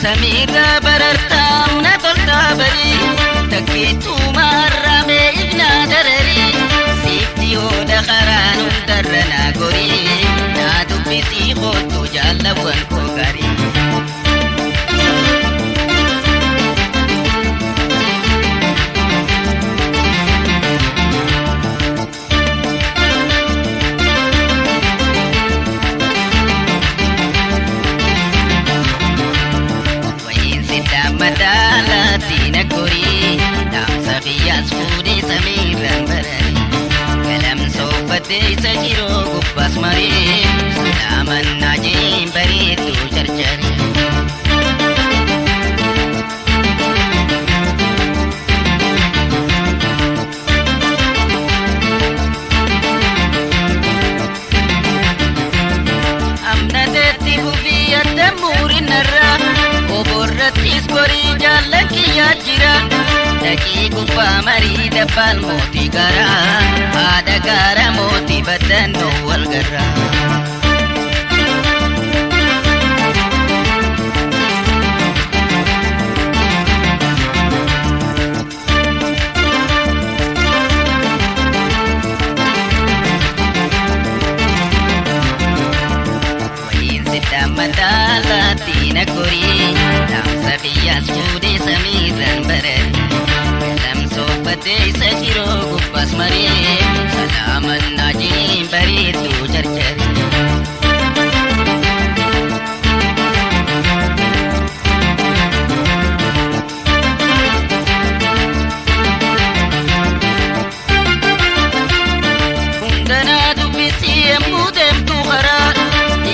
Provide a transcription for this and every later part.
Samira barartam na tolta bari Takitu marame ibna darari Sifti oda kharanun darrana gori Na dubbisi khotu jallawan ko gari Madalatina kori Dam sakhiyas fude samiran barari Kalam sohbate sajiro gubbas mari Salaman najim baritu charchari Amna deti hubiyat damurin narra Oborratis kori jallaki yajira Daki kufa mari dabal moti gara Ada gara moti badan no wal gara Wahin sita madalatina kori Sakhiyas fude samiran barari Kalam sohbate sajiro gubbas mari Salaman najim baritu charchari Hundana dubbisi emmudem tu khara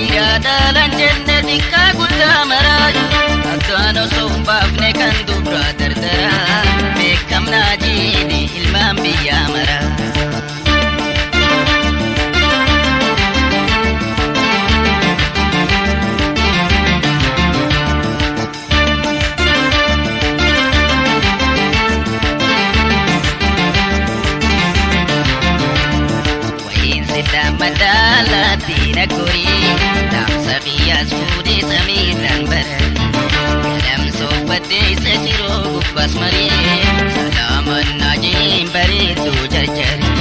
Iradalan jannati ka gudda maraj Adano sohbafne kan dubra dardara Bekam najidi ilman biya mara Wahin sita madalatina kori Dam sakhiyas fude samiran barari Kalam sohbate sajiro gubbas mari Salaman najim baritu charchari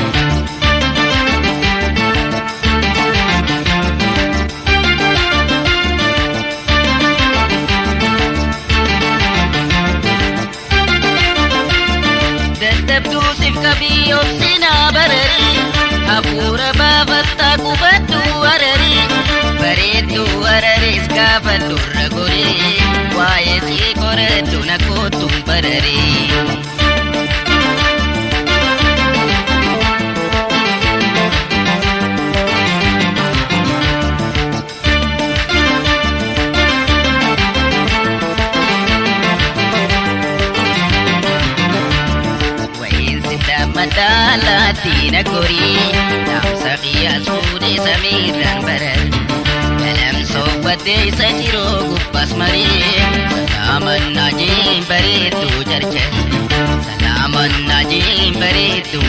Dadabdu sif kabi obsina barari Apura babatta kubaddu warari Baritu wararis kafallu raguri Waye si koreddu nakotum barari Wahin sita madalatina kori Dam sakhiyas fude samiran barari Kalam sohbate sajiro gubbas mari Salaman najim baritu charchari Salaman najim baritu